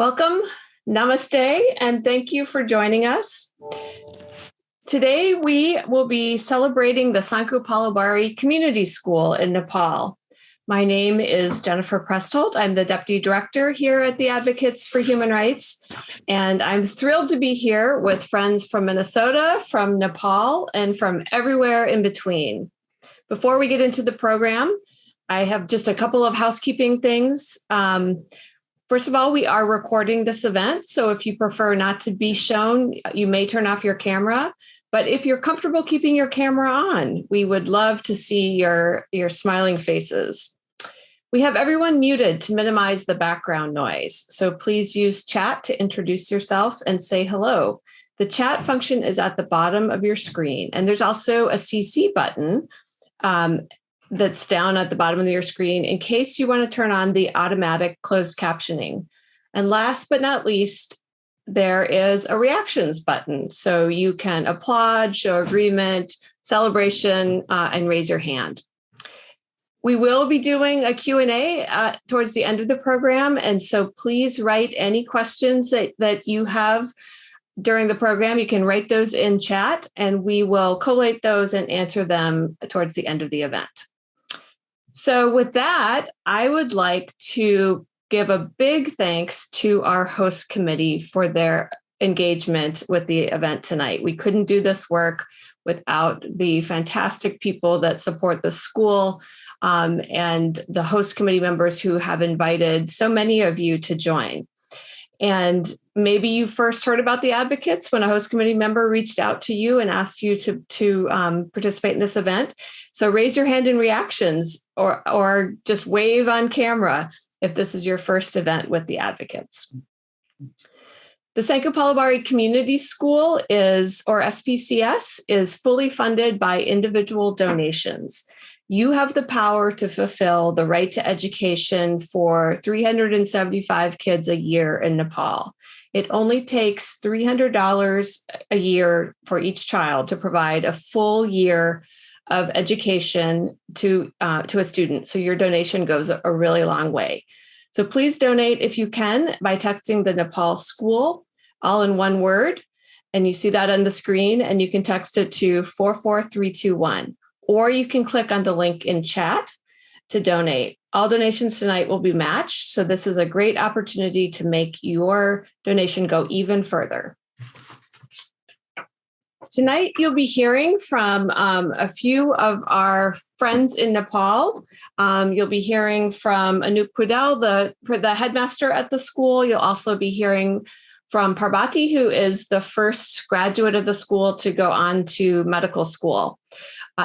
Welcome, namaste, and thank you for joining us. Today, we will be celebrating the Sankhu Palubari Community School in Nepal. My name is Jennifer Prestholt. I'm the Deputy Director here at the Advocates for Human Rights, and I'm thrilled to be here with friends from Minnesota, from Nepal, and from everywhere in between. Before we get into the program, I have just a couple of housekeeping things. First of all, we are recording this event, so if you prefer not to be shown, you may turn off your camera. But if you're comfortable keeping your camera on, we would love to see your smiling faces. We have everyone muted to minimize the background noise, so please use chat to introduce yourself and say hello. The chat function is at the bottom of your screen, and there's also a CC button that's down at the bottom of your screen in case you want to turn on the automatic closed captioning. And last but not least, there is a reactions button. So you can applaud, show agreement, celebration, and raise your hand. We will be doing a Q&A towards the end of the program. And so please write any questions that you have during the program. You can write those in chat and we will collate those and answer them towards the end of the event. So with that, I would like to give a big thanks to our host committee for their engagement with the event tonight. We couldn't do this work without the fantastic people that support the school and the host committee members who have invited so many of you to join. And maybe you first heard about the advocates when a host committee member reached out to you and asked you to participate in this event. So raise your hand in reactions or just wave on camera if this is your first event with the advocates. The Sankhu Palubari Community School or SPCS, is fully funded by individual donations. You have the power to fulfill the right to education for 375 kids a year in Nepal. It only takes $300 a year for each child to provide a full year of education to a student. So your donation goes a really long way. So please donate if you can by texting the Nepal school, all in one word. And you see that on the screen, and you can text it to 44321. Or you can click on the link in chat to donate. All donations tonight will be matched. So this is a great opportunity to make your donation go even further. Tonight, you'll be hearing from a few of our friends in Nepal. You'll be hearing from Anup Pudel, the headmaster at the school. You'll also be hearing from Parvati, who is the first graduate of the school to go on to medical school.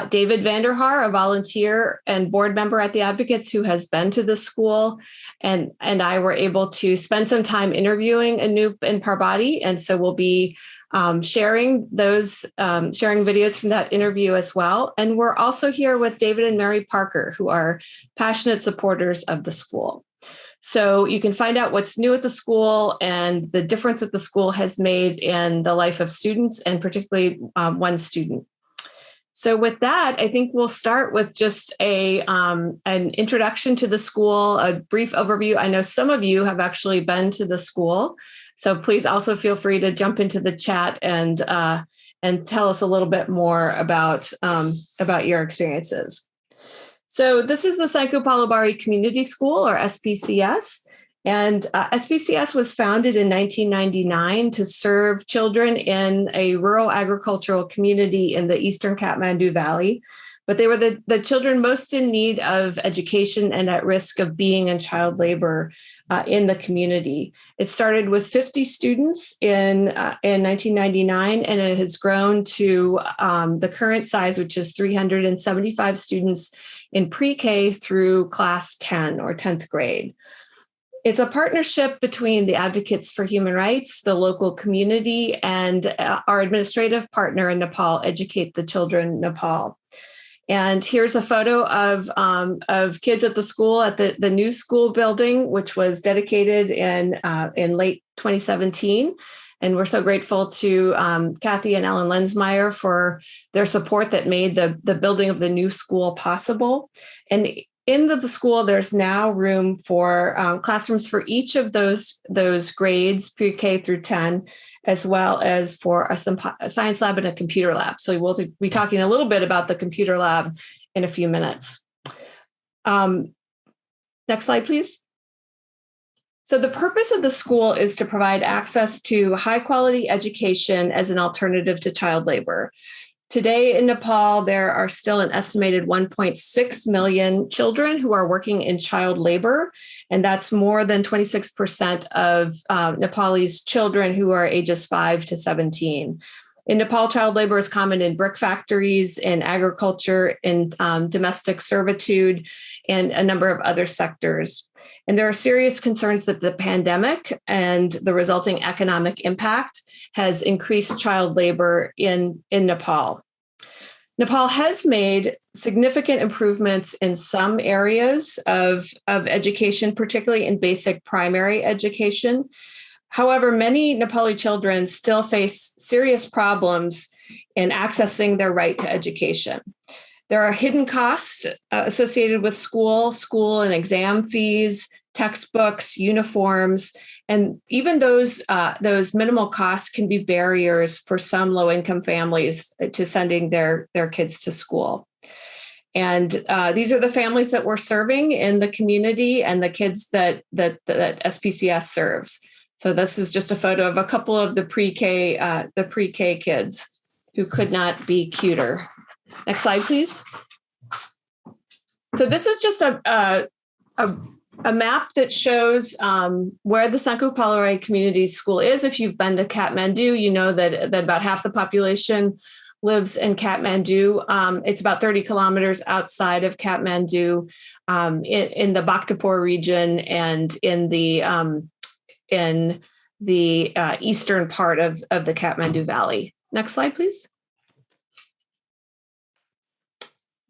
David Vanderhaar, a volunteer and board member at the Advocates who has been to the school, and I were able to spend some time interviewing Anup and Parvati, and so we'll be sharing videos from that interview as well. And we're also here with David and Mary Parker, who are passionate supporters of the school. So you can find out what's new at the school and the difference that the school has made in the life of students, and particularly one student. So with that, I think we'll start with just an introduction to the school, a brief overview. I know some of you have actually been to the school, so please also feel free to jump into the chat and tell us a little bit more about your experiences. So this is the Sankhu Palubari Community School, or SPCS. And SPCS was founded in 1999 to serve children in a rural agricultural community in the eastern Kathmandu Valley. But they were the children most in need of education and at risk of being in child labor in the community. It started with 50 students in 1999, and it has grown to the current size, which is 375 students in pre-K through class 10 or 10th grade. It's a partnership between the Advocates for Human Rights, the local community, and our administrative partner in Nepal, Educate the Children Nepal. And here's a photo of kids at the school, at the new school building, which was dedicated in late 2017. And we're so grateful to Kathy and Ellen Lensmeyer for their support that made the building of the new school possible. And in the school, there's now room for classrooms for each of those grades, pre-K through 10, as well as for a science lab and a computer lab. So we'll be talking a little bit about the computer lab in a few minutes. Next slide, please. So the purpose of the school is to provide access to high quality education as an alternative to child labor. Today in Nepal, there are still an estimated 1.6 million children who are working in child labor, and that's more than 26% of Nepalese children who are ages 5 to 17. In Nepal, child labor is common in brick factories, in agriculture, in domestic servitude, and a number of other sectors. And there are serious concerns that the pandemic and the resulting economic impact has increased child labor in Nepal. Nepal has made significant improvements in some areas of education, particularly in basic primary education. However, many Nepali children still face serious problems in accessing their right to education. There are hidden costs associated with school and exam fees, textbooks, uniforms, and even those minimal costs can be barriers for some low-income families to sending their kids to school. And these are the families that we're serving in the community and the kids that SPCS serves. So this is just a photo of a couple of the pre-K kids who could not be cuter. Next slide, please. So this is just a map that shows where the Sankhu Palubari Community School is. If you've been to Kathmandu, you know that about half the population lives in Kathmandu. It's about 30 kilometers outside of Kathmandu, in the Bhaktapur region and in the eastern part of the Kathmandu Valley. Next slide, please.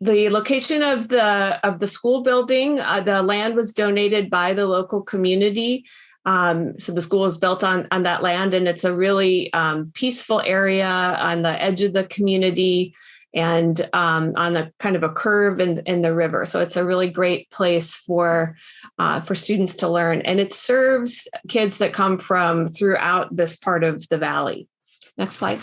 The location of the school building, the land was donated by the local community. So the school is built on that land, and it's a really peaceful area on the edge of the community and on a kind of a curve in the river. So it's a really great place for students to learn. And it serves kids that come from throughout this part of the valley. Next slide.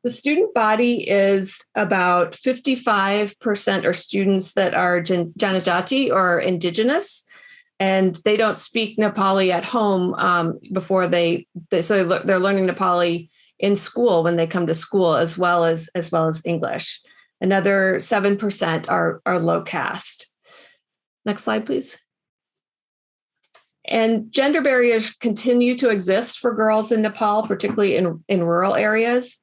The student body is about 55% are students that are Janajati or indigenous, and they don't speak Nepali at home before they're learning Nepali in school when they come to school, as well as English. Another 7% are low caste. Next slide, please. And gender barriers continue to exist for girls in Nepal, particularly in rural areas.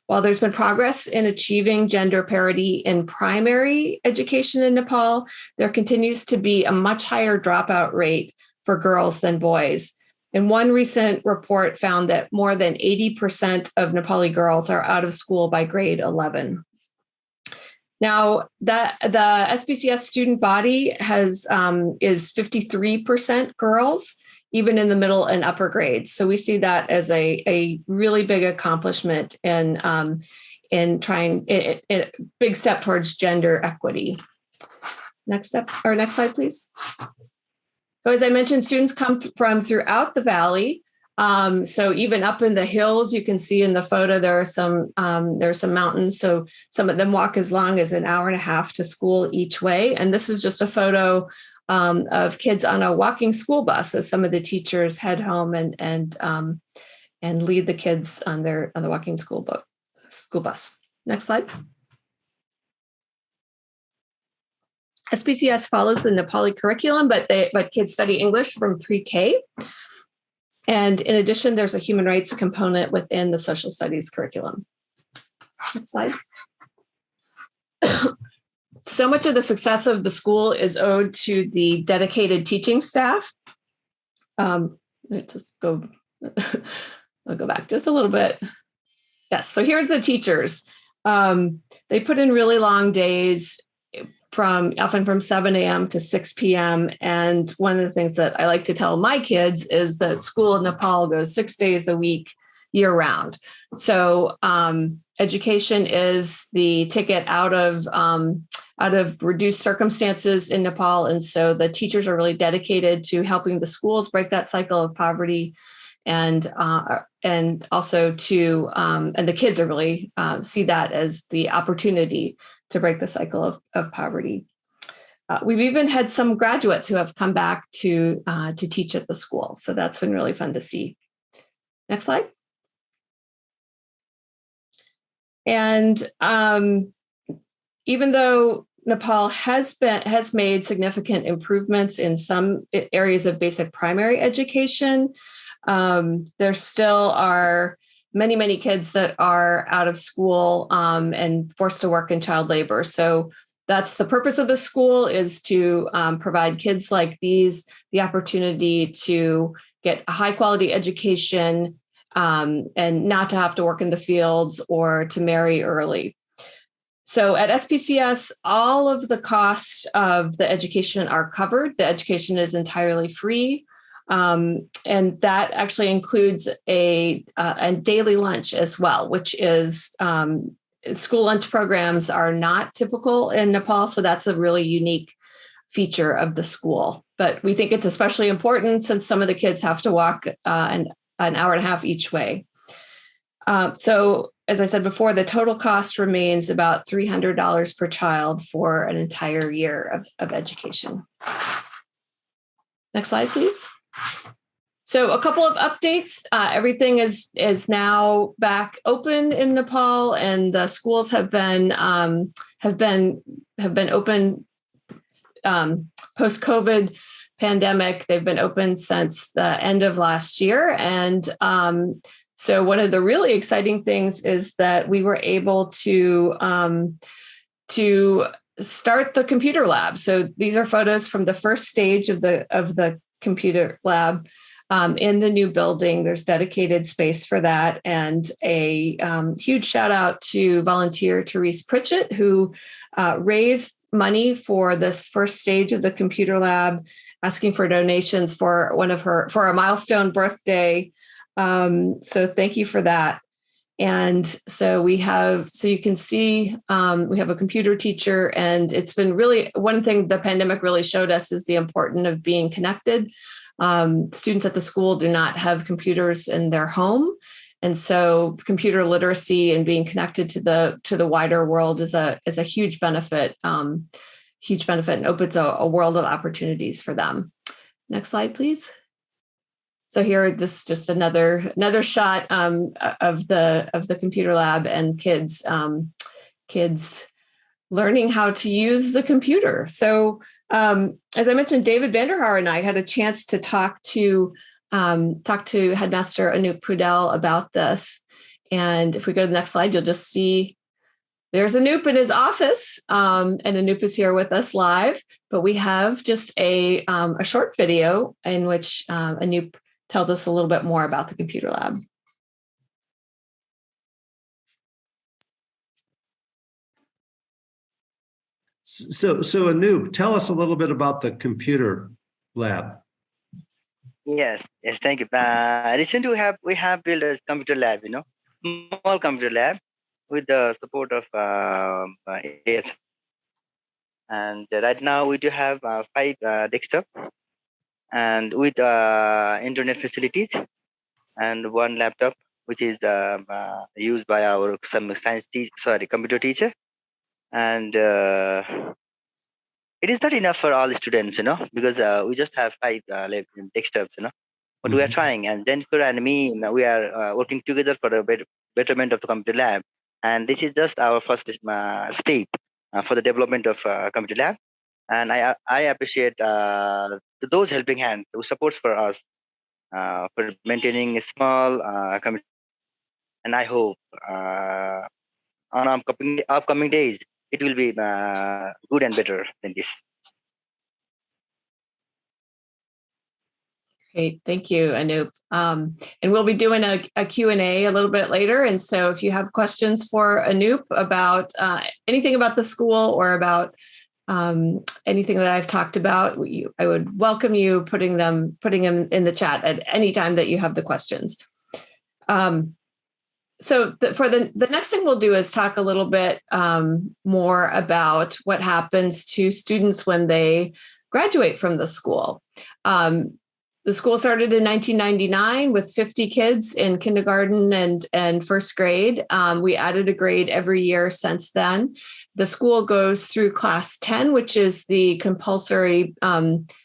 While there's been progress in achieving gender parity in primary education in Nepal, there continues to be a much higher dropout rate for girls than boys. And one recent report found that more than 80% of Nepali girls are out of school by grade 11. Now, the SPCS student body is 53% girls, even in the middle and upper grades. So we see that as a really big accomplishment in trying a big step towards gender equity. Next slide, please. So as I mentioned, students come from throughout the valley. So even up in the hills, you can see in the photo there are some mountains. So some of them walk as long as an hour and a half to school each way. And this is just a photo of kids on a walking school bus as some of the teachers head home and lead the kids on the walking school bus. Next slide. SPCS follows the Nepali curriculum, but kids study English from pre-K. And in addition, there's a human rights component within the social studies curriculum. Next slide. So much of the success of the school is owed to the dedicated teaching staff. I'll go back just a little bit. Yes, so here's the teachers. They put in really long days, often from 7 a.m. to 6 p.m. And one of the things that I like to tell my kids is that school in Nepal goes 6 days a week, year round. So education is the ticket out of out of reduced circumstances in Nepal. And so the teachers are really dedicated to helping the schools break that cycle of poverty. And also to, and the kids are really see that as the opportunity to break the cycle of poverty. We've even had some graduates who have come back to teach at the school. So that's been really fun to see. Next slide. And even though Nepal has made significant improvements in some areas of basic primary education, there still are many, many kids that are out of school and forced to work in child labor. So that's the purpose of the school, is to provide kids like these the opportunity to get a high quality education and not to have to work in the fields or to marry early. So at SPCS, all of the costs of the education are covered. The education is entirely free. And that actually includes a daily lunch as well, which is school lunch programs are not typical in Nepal. So that's a really unique feature of the school. But we think it's especially important since some of the kids have to walk an hour and a half each way. So as I said before, the total cost remains about $300 per child for an entire year of education. Next slide, please. So a couple of updates. Everything is now back open in Nepal, and the schools have been open post-COVID pandemic. They've been open since the end of last year, and so one of the really exciting things is that we were able to start the computer lab. So these are photos from the first stage of the computer lab in the new building. There's dedicated space for that, and a huge shout out to volunteer Therese Pritchett, who raised money for this first stage of the computer lab, asking for donations for a milestone birthday. So thank you for that. And so you can see, we have a computer teacher, and it's been really, one thing the pandemic really showed us is the importance of being connected. Students at the school do not have computers in their home. And so computer literacy and being connected to the wider world is a huge benefit, and opens a world of opportunities for them. Next slide, please. So here, this is just another shot of the computer lab and kids learning how to use the computer. So as I mentioned, David Vanderhaar and I had a chance to talk to Headmaster Anoop Prudel about this. And if we go to the next slide, you'll just see there's Anoop in his office, and Anoop is here with us live. But we have just a short video in which Anoop tells us a little bit more about the computer lab. So Anoop, tell us a little bit about the computer lab. Yes, thank you. Recently, we have built a computer lab, small computer lab with the support of AS. And right now we do have 5 desktops, and with internet facilities, and 1 laptop, which is used by our computer teacher. And it is not enough for all the students, because we just have 5 desktops, but we are trying. And Jennifer and me, we are working together for the betterment of the computer lab. And this is just our first step for the development of computer lab. And I appreciate those helping hands who supports for us for maintaining a small computer. And I hope on upcoming days, it will be good and better than this. Great, thank you, Anoop. And we'll be doing a Q&A a little bit later. And so if you have questions for Anoop about anything about the school or about anything that I've talked about, I would welcome you putting them in the chat at any time that you have the questions. for the next thing we'll do is talk a little bit more about what happens to students when they graduate from the school. The school started in 1999 with 50 kids in kindergarten and first grade. We added a grade every year since then. The school goes through class 10, which is the compulsory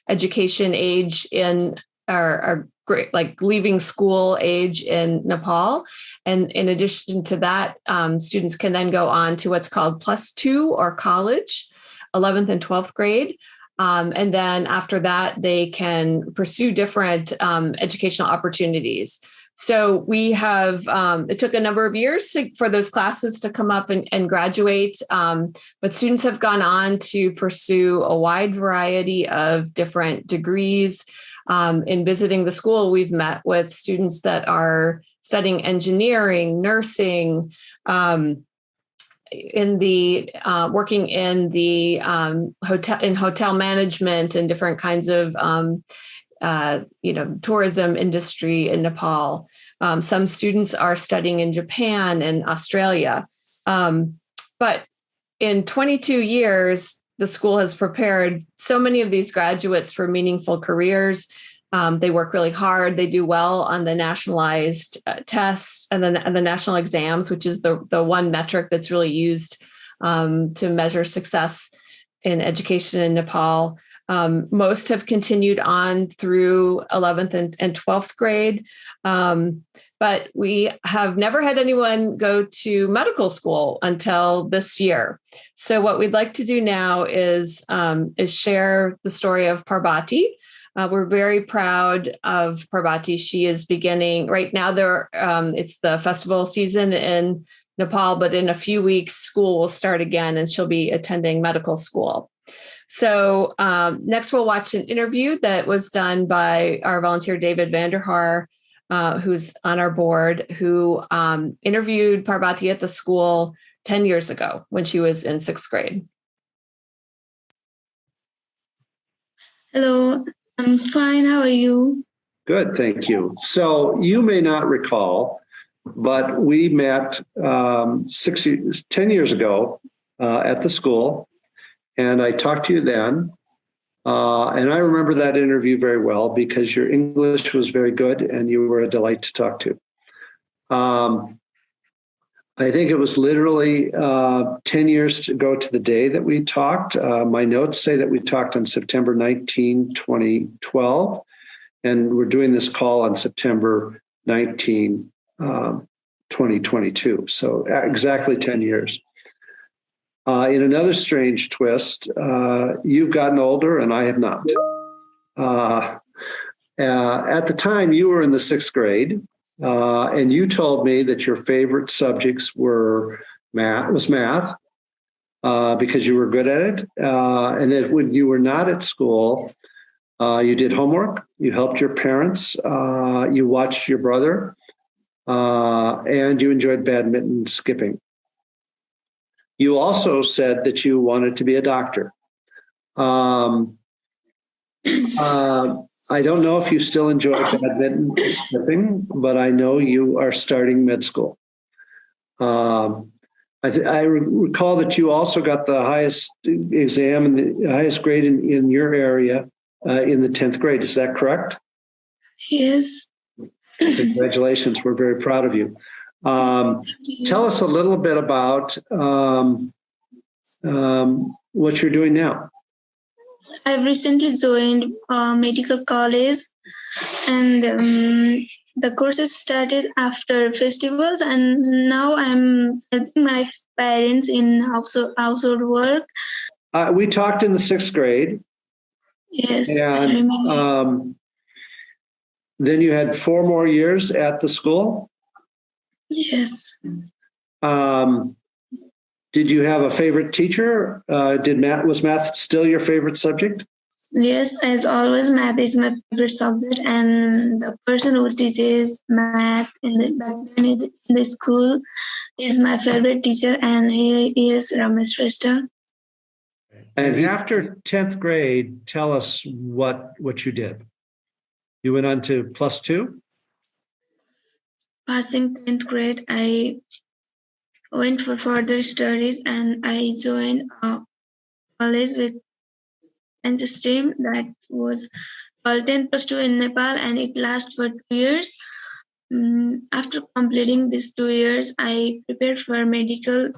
education age in our like leaving school age in Nepal. And in addition to that, students can then go on to what's called +2 or college, 11th and 12th grade. And then after that, they can pursue different educational opportunities. So we have, it took a number of years for those classes to come up and graduate, but students have gone on to pursue a wide variety of different degrees. In visiting the school, we've met with students that are studying engineering, nursing, in the working in the hotel management and different kinds of tourism industry in Nepal. Some students are studying in Japan and Australia. But in 22 years, the school has prepared so many of these graduates for meaningful careers. They work really hard. They do well on the nationalized tests and the national exams, which is the one metric that's really used to measure success in education in Nepal. Most have continued on through 11th and 12th grade. But we have never had anyone go to medical school until this year. So what we'd like to do now is share the story of Parvati. We're very proud of Parvati. She is beginning right now. It's the festival season in Nepal, but in a few weeks, school will start again, and she'll be attending medical school. So next, we'll watch an interview that was done by our volunteer David Vanderhaar, who's on our board, who interviewed Parvati at the school 10 years ago when she was in 6th grade. Hello. I'm fine. How are you? Good, thank you. So you may not recall, but we met 10 years ago at the school, and I talked to you then. And I remember that interview very well because your English was very good and you were a delight to talk to. I think it was literally 10 years to go to the day that we talked. My notes say that we talked on September 19, 2012, and we're doing this call on September 19, 2022. So exactly 10 years. In another strange twist, you've gotten older and I have not. At the time, you were in the 6th grade. And you told me that your favorite subjects were math, because you were good at it. And that when you were not at school, you did homework, you helped your parents, you watched your brother, and you enjoyed badminton and skipping. You also said that you wanted to be a doctor. I don't know if you still enjoy badminton or skipping, but I know you are starting med school. I recall that you also got the highest exam and the highest grade in your area in the 10th grade. Is that correct? Yes. Congratulations. We're very proud of you. Tell us a little bit about what you're doing now. I've recently joined medical college, and the courses started after festivals, and now I'm helping my parents in household work. We talked in the 6th grade. Yes, and I remember. Then you had 4 more years at the school. Yes. Did you have a favorite teacher? Was math still your favorite subject? Yes, as always, math is my favorite subject, and the person who teaches math in the school is my favorite teacher, and he is Ramesh Shrestha. And after 10th grade, tell us what you did. You went on to +2? passing 10th grade, I went for further studies and I joined a college with science stream that was called 10 plus 2 in Nepal, and it lasts for 2 years. After completing these 2 years, I prepared for medical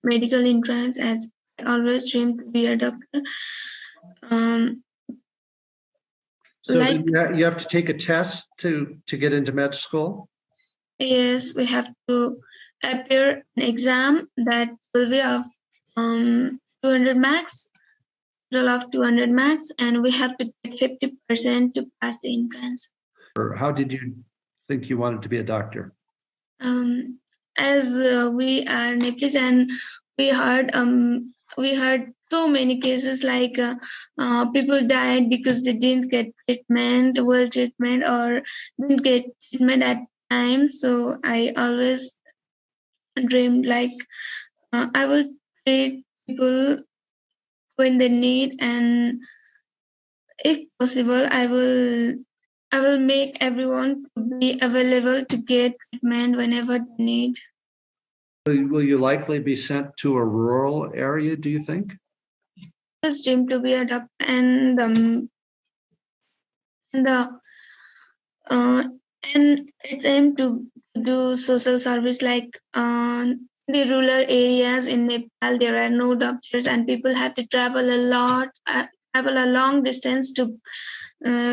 entrance, as I always dreamed to be a doctor. So you have to take a test to get into med school? Yes, we have to appear an exam that will be of 200 marks, total of 200 marks, and we have to get 50% to pass the entrance. Or how did you think you wanted to be a doctor? As we are Nepalese, and we heard so many cases like people died because they didn't get well treatment, or didn't get treatment at time. So I always dreamed like I will treat people when they need, and if possible, I will make everyone to be available to get treatment whenever they need. Will you likely be sent to a rural area, do you think? I just dream to be a doctor, and it's aim to do social service, like the rural areas in Nepal there are no doctors and people have to travel a long distance to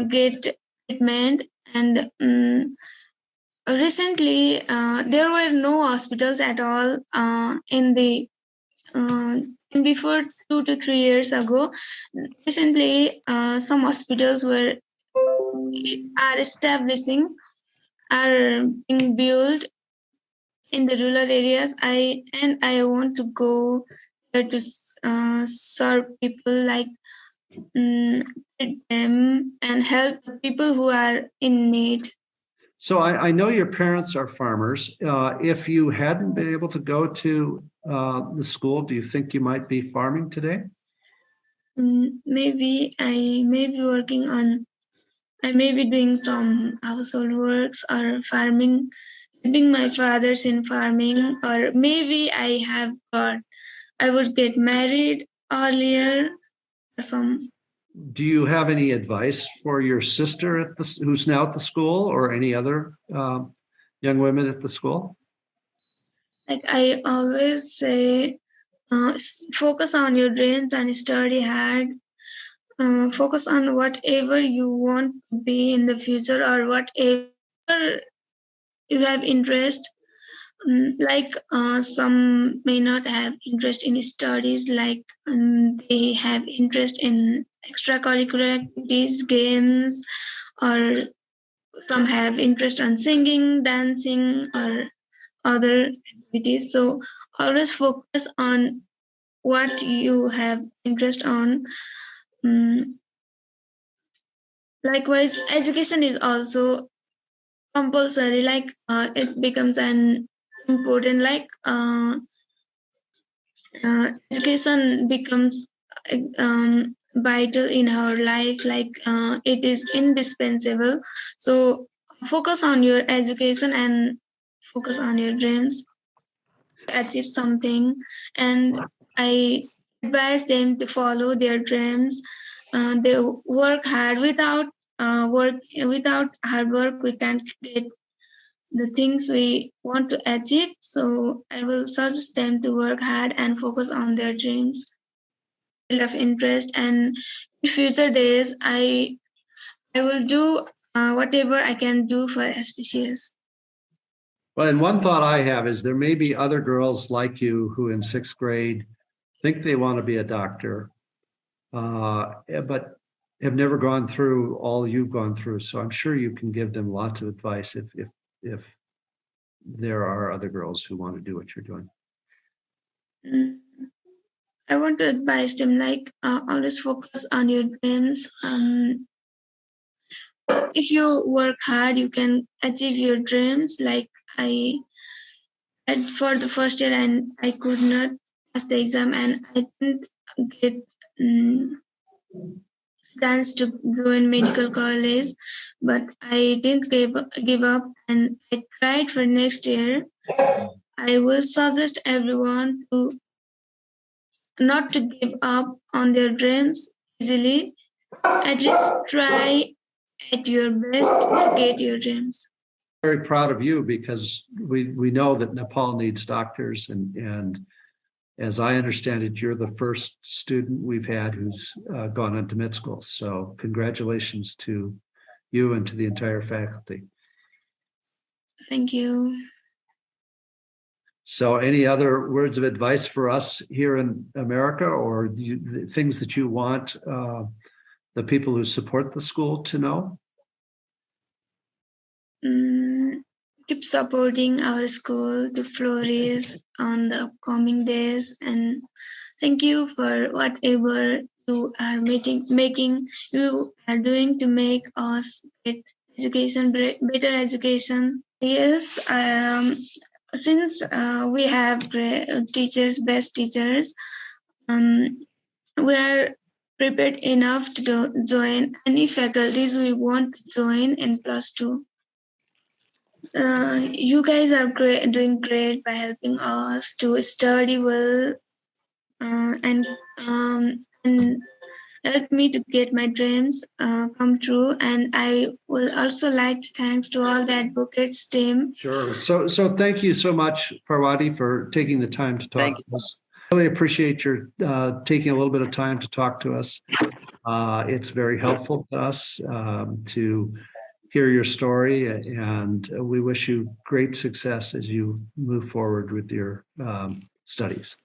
get treatment. And recently there were no hospitals at all in the before 2 to 3 years ago. Recently some hospitals are being built in the rural areas. I want to go there to serve people, like treat them and help the people who are in need. So I know your parents are farmers. If you hadn't been able to go to the school, do you think you might be farming today? Maybe I may be doing some household works or farming, helping my fathers in farming, or maybe I would get married earlier or some. Do you have any advice for your sister who's now at the school, or any other young women at the school? Like I always say, focus on your dreams and study hard. Focus on whatever you want to be in the future, or whatever you have interest. Like some may not have interest in studies, like they have interest in extracurricular activities, games, or some have interest on singing, dancing, or other activities. So always focus on what you have interest on. Likewise, education is also compulsory, like it becomes an important, like education becomes vital in our life, like it is indispensable. So focus on your education and focus on your dreams to achieve something. And I advise them to follow their dreams. They work hard. Without hard work we can't get the things we want to achieve. So I will suggest them to work hard and focus on their dreams, field of interest, and in future days I will do whatever I can do for SPCS. Well, and one thought I have is there may be other girls like you who in sixth grade think they want to be a doctor, but have never gone through all you've gone through. So I'm sure you can give them lots of advice if there are other girls who want to do what you're doing. I want to advise them, like always focus on your dreams. If you work hard, you can achieve your dreams. Like I had for the first year and I could not pass the exam, and I didn't plans to join medical college, but I didn't give up and I tried for next year. I will suggest everyone to not to give up on their dreams easily. At least try at your best to get your dreams. Very proud of you because we know that Nepal needs doctors, and as I understand it, you're the first student we've had who's gone on to med school. So congratulations to you and to the entire faculty. Thank you. So any other words of advice for us here in America, or the things that you want the people who support the school to know? Keep supporting our school to flourish on the upcoming days, and thank you for whatever you are you are doing to make us get education, better education. Yes, since we have great teachers, best teachers, we are prepared enough to join any faculties we want to join in +2. You guys are doing great by helping us to study well and help me to get my dreams come true. And I will also like to thanks to all the advocates team. Sure. So thank you so much, Parvati, for taking the time to talk to us. Really appreciate your taking a little bit of time to talk to us. It's very helpful to us to hear your story, and we wish you great success as you move forward with your studies.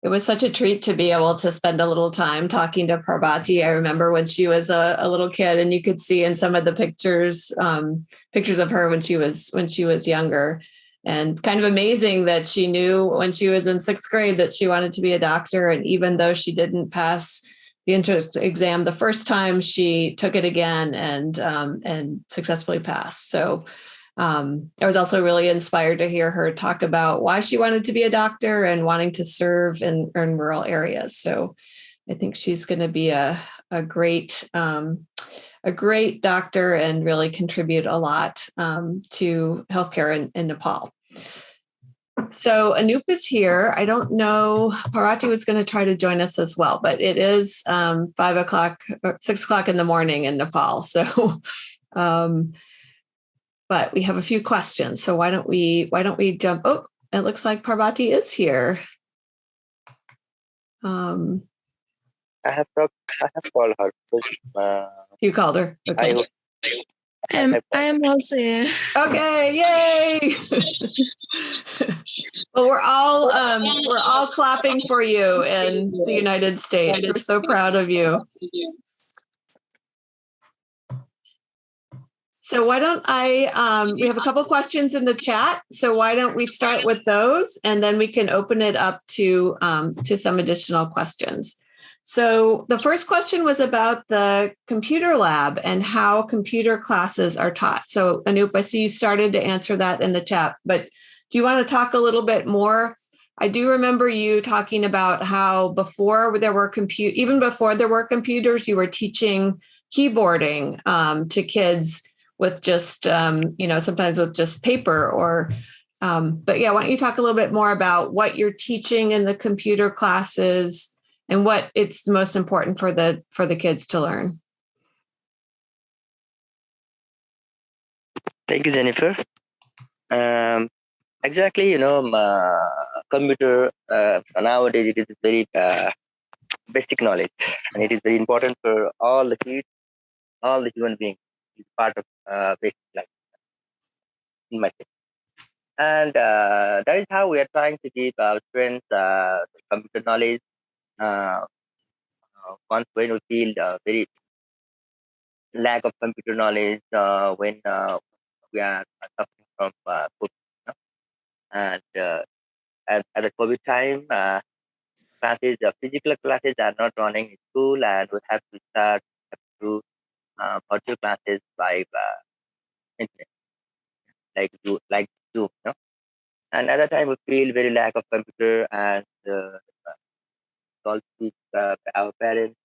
It was such a treat to be able to spend a little time talking to Parvati. I remember when she was a little kid, and you could see in some of the pictures of her when she was younger, and kind of amazing that she knew when she was in 6th grade that she wanted to be a doctor. And even though she didn't pass the entrance exam the first time, she took it again and successfully passed. So I was also really inspired to hear her talk about why she wanted to be a doctor and wanting to serve in rural areas. So I think she's going to be a great doctor and really contribute a lot to healthcare in Nepal. So Anup is here. I don't know, Parvati was going to try to join us as well, but it is 5 o'clock or 6 o'clock in the morning in Nepal. So but we have a few questions. So why don't we jump? Oh, it looks like Parvati is here. I have called her. You called her. Okay. I am also here. Okay, yay! Well, we're all clapping for you in the United States. We're so proud of you. So why don't we have a couple questions in the chat. So why don't we start with those, and then we can open it up to some additional questions. So the first question was about the computer lab and how computer classes are taught. So Anup, I see you started to answer that in the chat, but do you want to talk a little bit more? I do remember you talking about how before there were even before there were computers, you were teaching keyboarding to kids with just, sometimes with just paper or, but yeah, why don't you talk a little bit more about what you're teaching in the computer classes and what it's most important for the kids to learn? Thank you, Jennifer. Exactly, computer nowadays it is very basic knowledge, and it is very important for all the kids, all the human beings. It's part of basic life in my case. And that is how we are trying to give our students computer knowledge. Once when we feel very lack of computer knowledge, when we are suffering from COVID, and at the COVID time, classes, physical classes are not running in school, and we have to start to virtual classes by internet, like Zoom, And at that time, we feel very lack of computer and call to our parents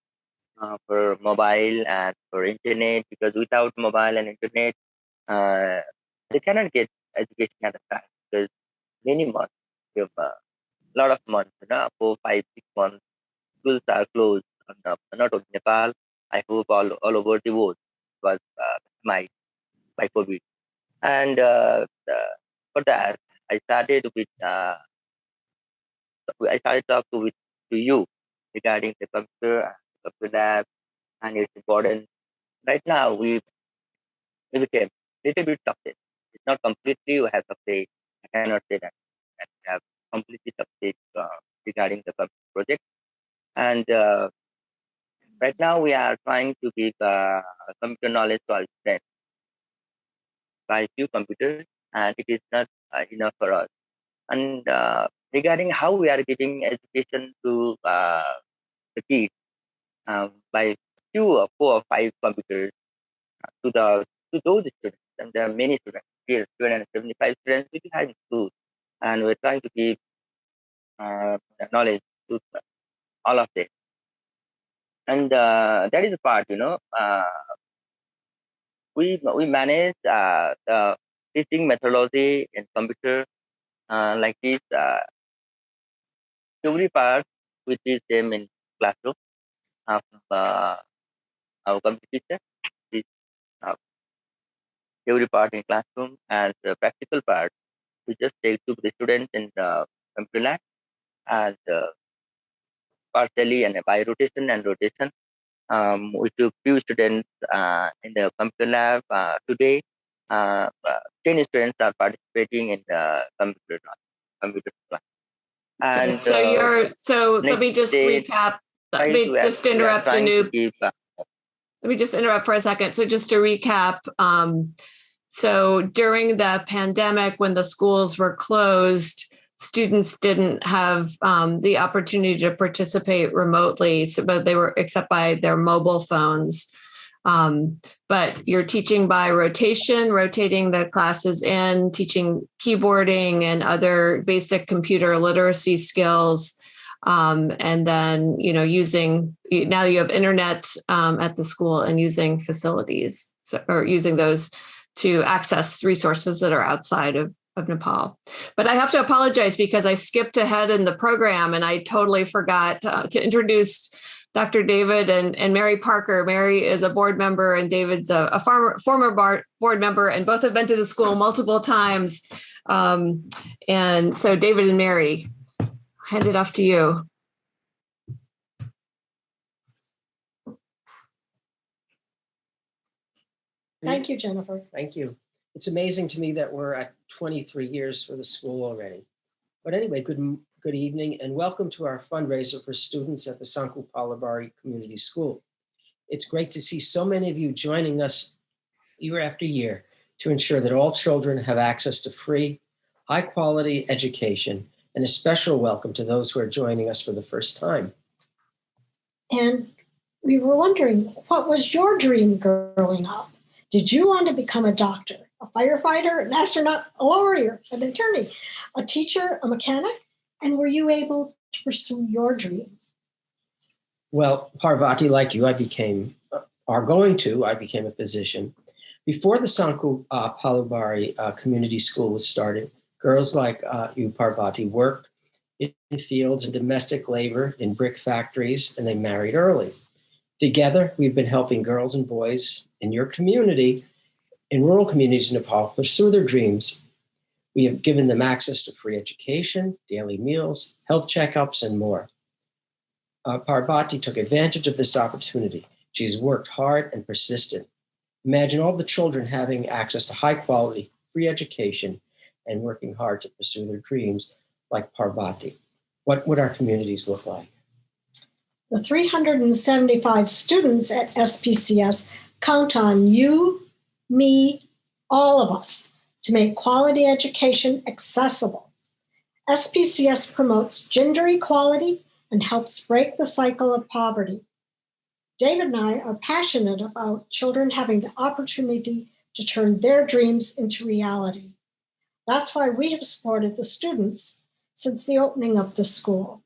for mobile and for internet, because without mobile and internet, uh, they cannot get education at the time, because many months, we have a lot of months, 4, 5, 6 months, schools are closed. Not only Nepal, I hope all over the world was my by COVID. And for that, I started with I started talking to you regarding the computer lab and its importance. Right now, we became little bit success. It's not completely we have success. I cannot say that we have completely success regarding the project. And right now, we are trying to give computer knowledge to our students by few computers, and it is not enough for us. And regarding how we are giving education to the kids by few or 4 or 5 computers to the to those students, and there are many students here, 275 students which have school, and we're trying to give knowledge to all of them. And that is a part, we manage the teaching methodology in computer like this theory part, we teach them in classroom of our computer teacher. This uh, theory part in classroom, and the practical part we just take to the students in the computer lab, and partially and by rotation and rotation. We took few students in the computer lab today. 10 students are participating in the computer class. And Let me just recap. Let me just interrupt let me just interrupt for a second. So just to recap, so during the pandemic, when the schools were closed, students didn't have the opportunity to participate remotely, but they were except by their mobile phones. But you're teaching by rotation, rotating the classes in, teaching keyboarding and other basic computer literacy skills. And then, using, now you have internet at the school and using facilities, or using those to access resources that are outside of Nepal. But I have to apologize because I skipped ahead in the program and I totally forgot to introduce Dr. David and Mary Parker. Mary is a board member and David's a former board member, and both have been to the school multiple times. And so David and Mary, hand it off to you. Thank you, Jennifer. Thank you. It's amazing to me that we're at 23 years for the school already. But anyway, good evening and welcome to our fundraiser for students at the Sankhu Palubari Community School. It's great to see so many of you joining us year after year to ensure that all children have access to free, high-quality education, and a special welcome to those who are joining us for the first time. And we were wondering, what was your dream growing up? Did you want to become a doctor, a firefighter, an astronaut, a lawyer, an attorney, a teacher, a mechanic? And were you able to pursue your dream? Well, Parvati, like you, I became a physician. Before the Sankhu Palubari Community School was started, girls like you, Parvati, worked in fields and domestic labor in brick factories, and they married early. Together, we've been helping girls and boys in your community, in rural communities in Nepal, pursue their dreams. We have given them access to free education, daily meals, health checkups, and more. Parvati took advantage of this opportunity. She's worked hard and persistent. Imagine all the children having access to high-quality, free education and working hard to pursue their dreams like Parvati. What would our communities look like? The 375 students at SPCS count on you, me, all of us to make quality education accessible. SPCS promotes gender equality and helps break the cycle of poverty. David and I are passionate about children having the opportunity to turn their dreams into reality. That's why we have supported the students since the opening of the school.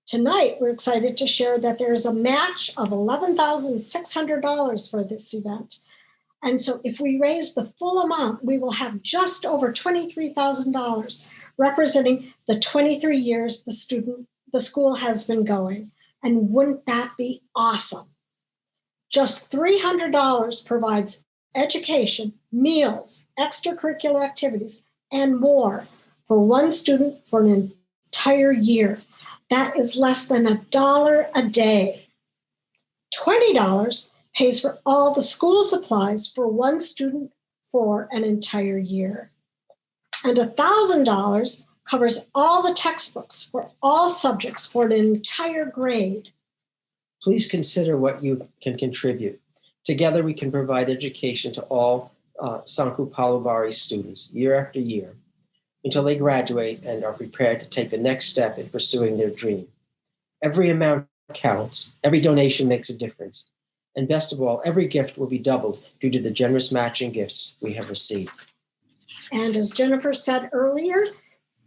Tonight, we're excited to share that there is a match of $11,600 for this event. And so if we raise the full amount, we will have just over $23,000, representing the 23 years the school has been going. And wouldn't that be awesome? Just $300 provides education, meals, extracurricular activities, and more for one student for an entire year. That is less than $1 a day. $20 pays for all the school supplies for one student for an entire year. And $1,000 covers all the textbooks for all subjects for an entire grade. Please consider what you can contribute. Together, we can provide education to all Sankhu Palubari students year after year until they graduate and are prepared to take the next step in pursuing their dream. Every amount counts. Every donation makes a difference. And best of all, every gift will be doubled due to the generous matching gifts we have received. And as Jennifer said earlier,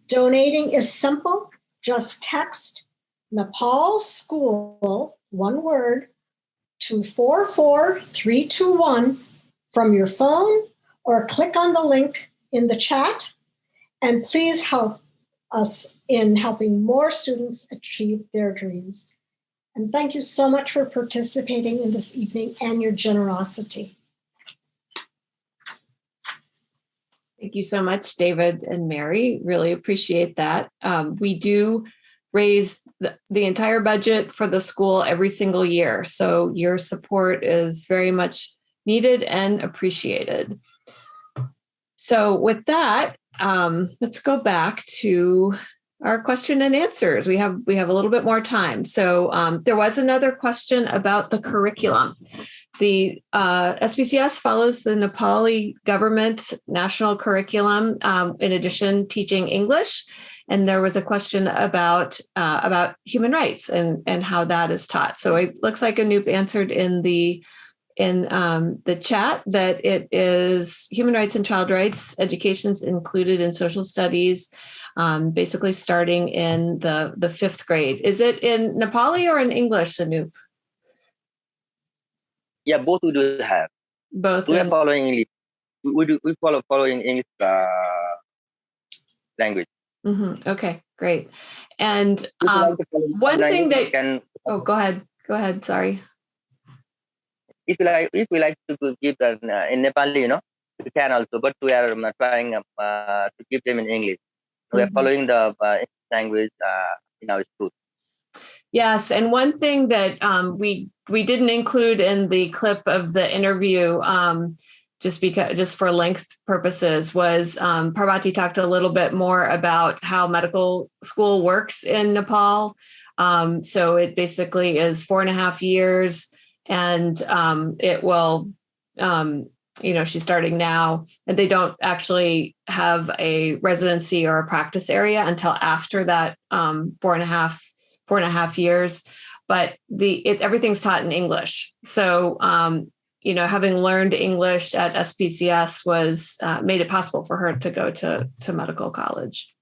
donating is simple. Just text Nepal School, one word, to 44321 from your phone, or click on the link in the chat. And please help us in helping more students achieve their dreams. And thank you so much for participating in this evening and your generosity. Thank you so much, David and Mary. Really appreciate that. We do raise the entire budget for the school every single year. So your support is very much needed and appreciated. So with that, let's go back to our question and answers. We have a little bit more time. So there was another question about the curriculum. The SPCS follows the Nepali government national curriculum, in addition teaching English. And there was a question about human rights and how that is taught. So it looks like Anoop answered in the chat that it is human rights and child rights education's included in social studies, basically starting in the 5th grade. Is it in Nepali or in English, Anoop? Yeah, both we do have. Both. We are following English. We following English language. Mm-hmm. Okay, great. And one thing that go ahead. Sorry. If we like to give them in Nepali, we can also, but we are trying to keep them in English. We are following the English language in our school. Yes, and one thing that we didn't include in the clip of the interview, just for length purposes, was Parvati talked a little bit more about how medical school works in Nepal. So it basically is 4.5 years, and it will, she's starting now, and they don't actually have a residency or a practice area until after that 4.5 years, but everything's taught in English. So, having learned English at SPCS was made it possible for her to go to medical college.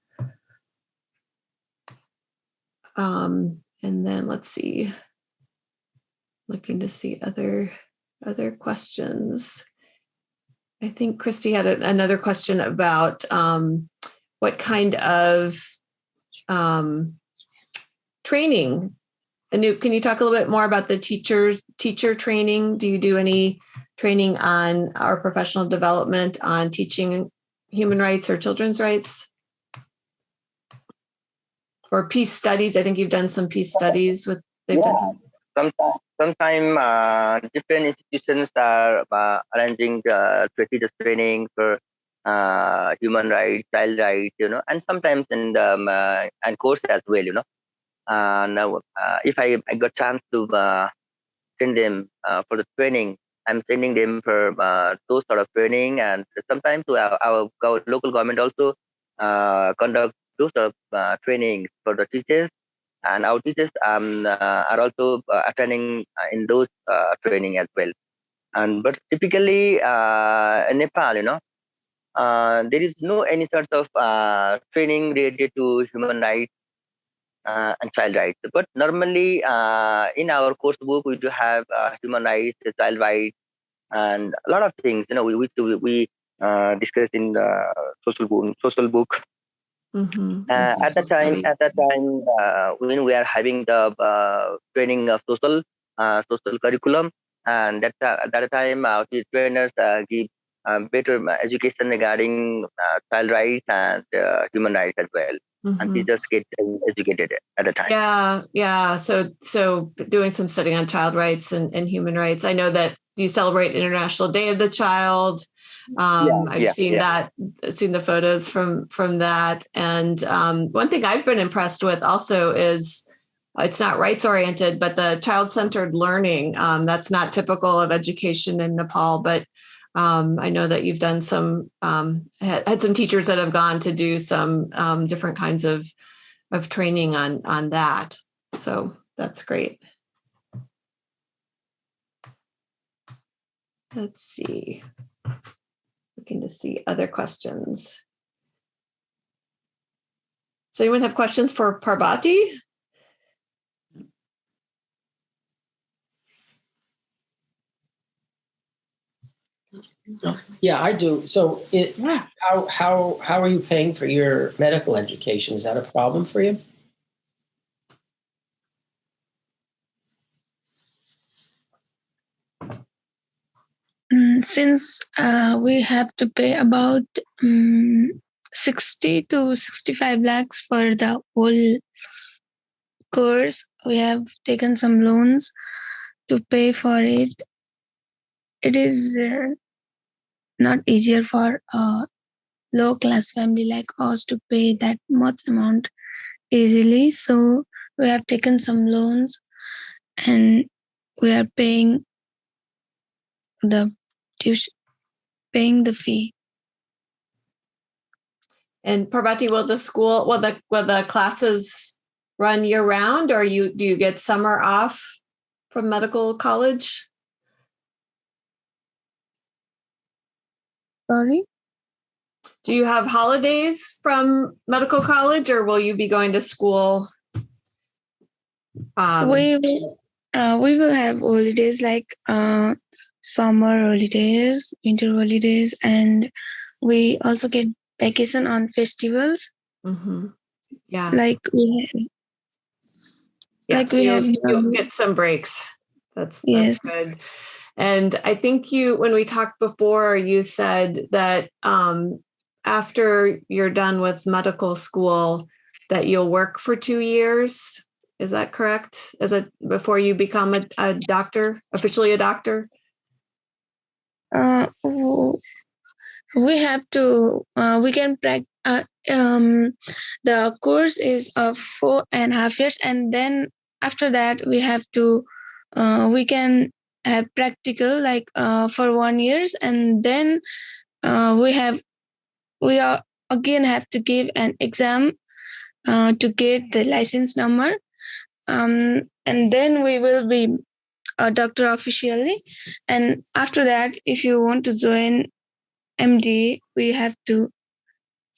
And then let's see, looking to see other questions. I think Christy had another question about what kind of training. Anoop, can you talk a little bit more about the teacher training? Do you do any training on our professional development on teaching human rights or children's rights? Or peace studies? I think you've done some peace studies with. Sometimes different institutions are arranging teachers training for human rights, child rights, and sometimes in the and course as well, Now, if I got chance to send them for the training, I'm sending them for those sort of training, and sometimes our local government also conduct those sort of trainings for the teachers, and our teachers are also attending in those training as well. But typically in Nepal, there is no any sort of training related to human rights and child rights. But normally in our course book, we do have human rights, child rights, and a lot of things. We discuss in the social book. And At social studies. that time, when we are having the training of social curriculum, and that time the trainers give better education regarding child rights and human rights as well, and Mhm. teachers get educated at the time. Yeah. So doing some studying on child rights and human rights. I know that you celebrate International Day of the Child. I've seen that, seen the photos from that. And one thing I've been impressed with also is it's not rights oriented, but the child-centered learning. That's not typical of education in Nepal, but I know that you've done some, had some teachers that have gone to do some different kinds of training on that. So that's great. Let's see. Looking to see other questions. Does anyone have questions for Parvati? Yeah, I do. So how are you paying for your medical education? Is that a problem for you? Since we have to pay about 60 to 65 lakhs for the whole course, we have taken some loans to pay for it. It is not easier for a low class family like us to pay that much amount easily. So we have taken some loans and we are paying the tuition, paying the fee. And Parvati, will the classes run year round, or do you get summer off from medical college? Sorry? Do you have holidays from medical college, or will you be going to school? We will have holidays like summer holidays, winter holidays, and we also get vacation on festivals. Mm-hmm. Yeah. Like we you'll get some breaks. That's good. And I think when we talked before, you said that after you're done with medical school, that you'll work for 2 years. Is that correct? Before you become a doctor, officially a doctor? We have to. We can practice. The course is of 4.5 years, and then after that we have to. We can have practical like for 1 year, and then we are again have to give an exam to get the license number, and then we will be a doctor officially. And after that, if you want to join MD, we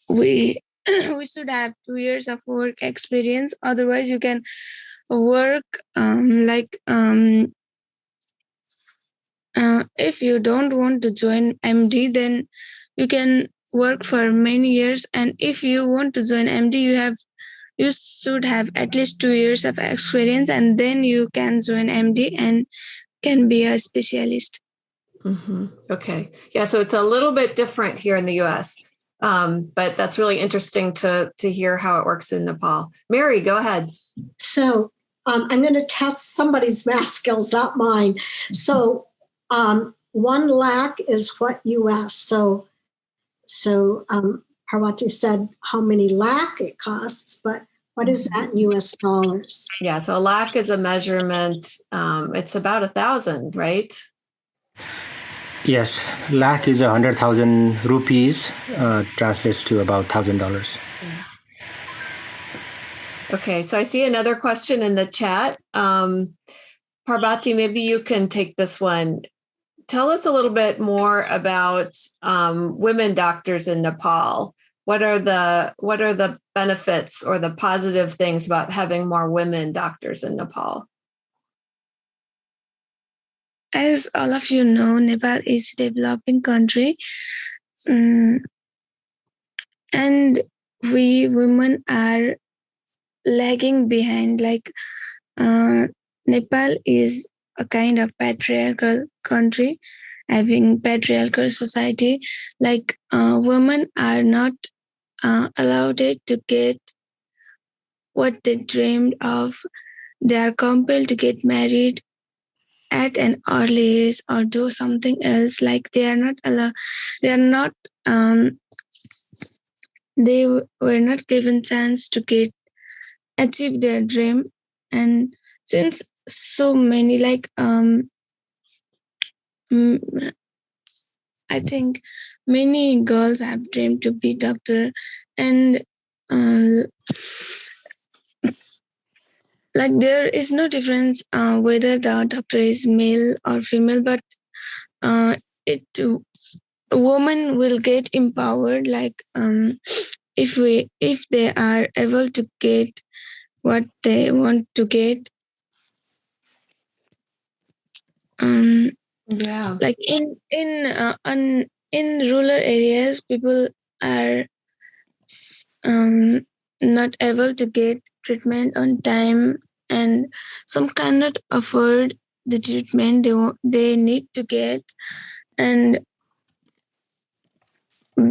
we should have 2 years of work experience. Otherwise, you can work if you don't want to join MD, then you can work for many years. And if you want to join MD, you should have at least 2 years of experience, and then you can join MD and can be a specialist. Mm-hmm. Okay. Yeah. So it's a little bit different here in the US. But that's really interesting to hear how it works in Nepal. Mary, go ahead. So I'm going to test somebody's math skills, not mine. So 1 lakh is what you asked. So Parvati said how many lakh it costs, but what is that in US dollars? Yeah, so a lakh is a measurement. It's about 1,000, right? Yes, lakh is 100,000 rupees, translates to about $1,000. Okay, so I see another question in the chat. Parvati, maybe you can take this one. tell us a little bit more about women doctors in Nepal. What are the benefits or the positive things about having more women doctors in Nepal? As all of you know, Nepal is a developing country, and we women are lagging behind. Like Nepal is a kind of patriarchal country, having patriarchal society. Like women are not allowed to get what they dreamed of. They are compelled to get married at an early age or do something else. Like they are not allowed. They are not. They were not given chance to get achieve their dream. And since so many I think many girls have dreamed to be doctor, and uh, like there is no difference whether the doctor is male or female, but it a woman will get empowered. Like if they are able to get what they want to get. Yeah. Like in rural areas, people are not able to get treatment on time, and some cannot afford the treatment they need to get. And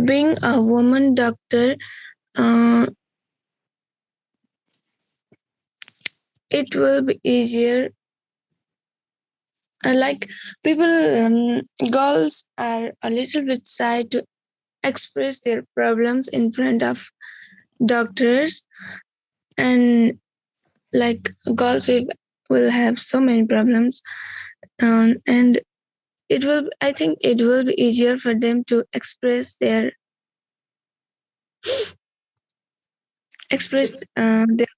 being a woman doctor, uh, it will be easier. Like people, girls are a little bit shy to express their problems in front of doctors, and like girls will have so many problems, and I think it will be easier for them to express their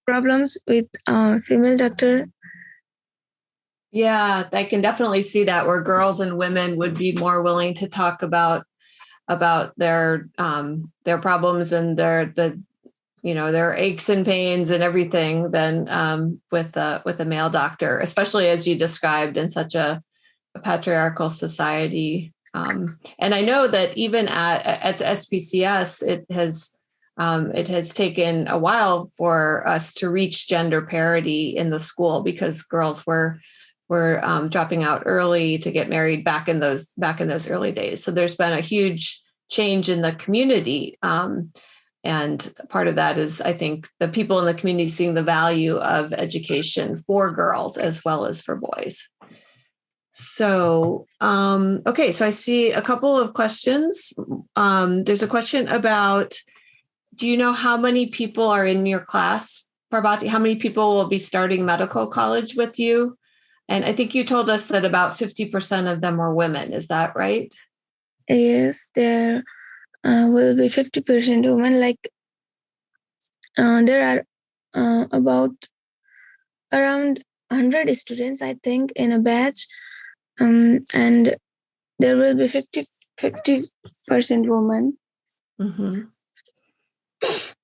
problems with a female doctor. Yeah, I can definitely see that, where girls and women would be more willing to talk about their problems and their aches and pains and everything than with a male doctor, especially as you described in such a patriarchal society. And I know that even at SPCS, it has taken a while for us to reach gender parity in the school, because girls were dropping out early to get married back in those early days. So there's been a huge change in the community. And part of that is, I think, the people in the community seeing the value of education for girls as well as for boys. So, okay, so I see a couple of questions. There's a question about, do you know how many people are in your class, Parvati? How many people will be starting medical college with you? And I think you told us that about 50% of them are women. Is that right? Yes, there will be 50% women. Like there are about around 100 students, I think, in a batch, and there will be 50% women. Mm-hmm.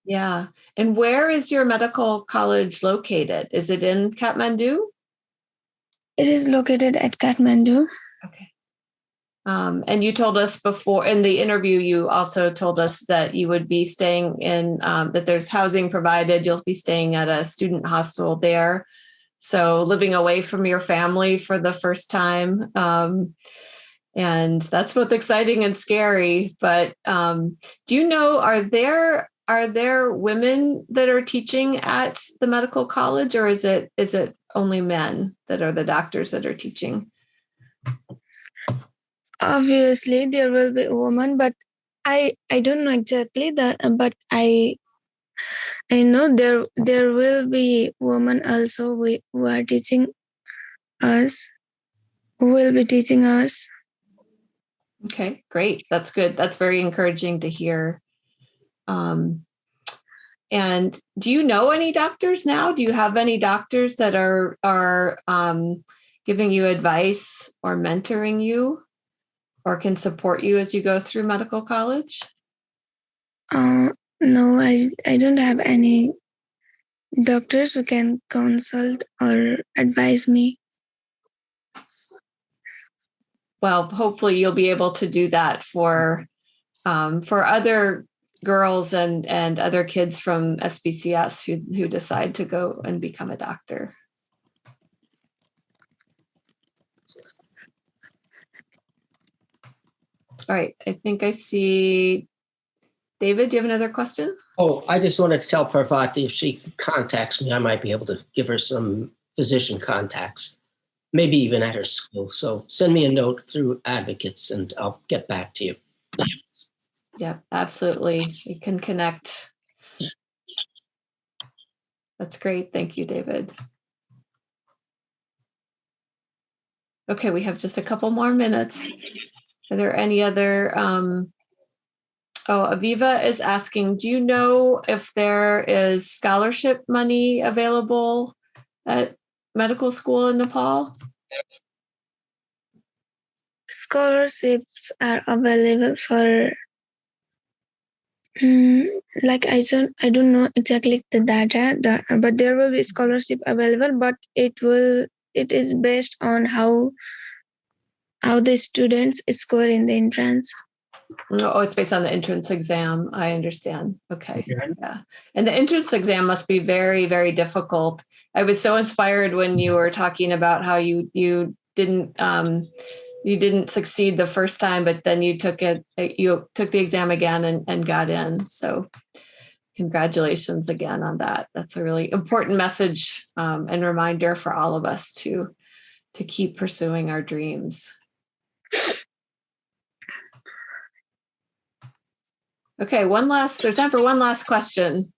Yeah. And where is your medical college located? Is it in Kathmandu? It is located at Kathmandu. Okay. And you told us before in the interview, you also told us that you would be staying in, that there's housing provided. You'll be staying at a student hostel there. So living away from your family for the first time. And that's both exciting and scary. But do you know, are there women that are teaching at the medical college, or is it only men that are the doctors that are teaching? Obviously, there will be women, but I don't know exactly that. But I know there will be women also who are teaching us, who will be teaching us. Okay, great. That's good. That's very encouraging to hear. And do you know any doctors now? Do you have any doctors that are giving you advice or mentoring you? or can support you as you go through medical college? No, I don't have any doctors who can consult or advise me. Well, hopefully you'll be able to do that for other girls and other kids from SPCS who decide to go and become a doctor. All right, I think I see David. Do you have another question? Oh, I just wanted to tell Parvati if she contacts me, I might be able to give her some physician contacts, maybe even at her school. So send me a note through advocates and I'll get back to you. Yeah, absolutely. You can connect. That's great. Thank you, David. Okay, we have just a couple more minutes. Are there any other? Aviva is asking, do you know if there is scholarship money available at medical school in Nepal? Scholarships are available for like I don't know exactly the data, but there will be scholarship available, but it is based on how the students score in the entrance. Oh, it's based on the entrance exam. I understand. Okay. Yeah. And the entrance exam must be very, very difficult. I was so inspired when you were talking about how you didn't succeed the first time, but then you took the exam again and got in. So congratulations again on that. That's a really important message and reminder for all of us to keep pursuing our dreams. Okay, there's time for one last question.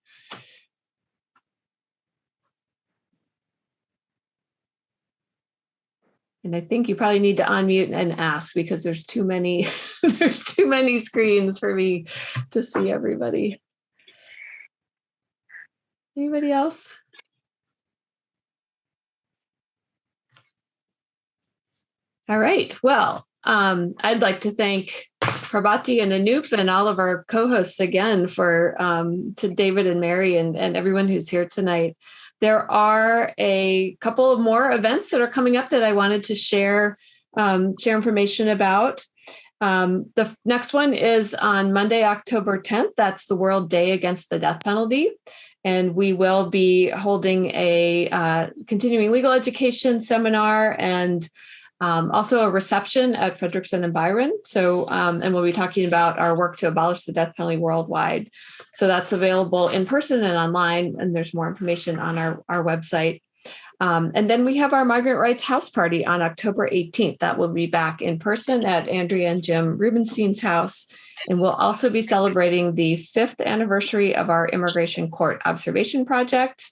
And I think you probably need to unmute and ask because there's too many screens for me to see everybody. Anybody else? All right. Well, I'd like to thank Parvati and Anoop and all of our co-hosts again to David and Mary and everyone who's here tonight. There are a couple of more events that are coming up that I wanted to share information about. The next one is on Monday, October 10th. That's the World Day Against the Death Penalty. And we will be holding a continuing legal education seminar and also a reception at Frederickson and Byron. So, and we'll be talking about our work to abolish the death penalty worldwide. So that's available in person and online, and there's more information on our website. And then we have our Migrant Rights House Party on October 18th. That will be back in person at Andrea and Jim Rubenstein's house. And we'll also be celebrating the 5th anniversary of our Immigration Court Observation Project.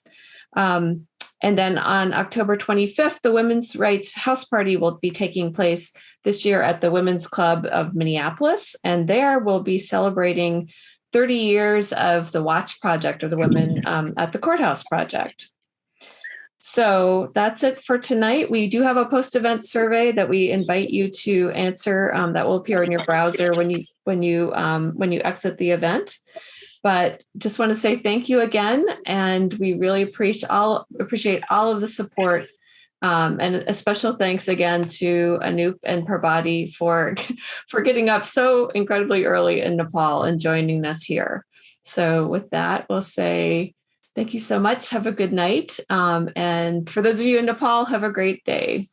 And then on October 25th, the Women's Rights House Party will be taking place this year at the Women's Club of Minneapolis. And there we'll be celebrating 30 years of the Watch Project, or the Women at the Courthouse Project. So that's it for tonight. We do have a post-event survey that we invite you to answer that will appear in your browser when you exit the event. But just want to say thank you again, and we really appreciate all of the support. And a special thanks again to Anoop and Parvati for getting up so incredibly early in Nepal and joining us here. So with that, we'll say thank you so much. Have a good night. And for those of you in Nepal, have a great day.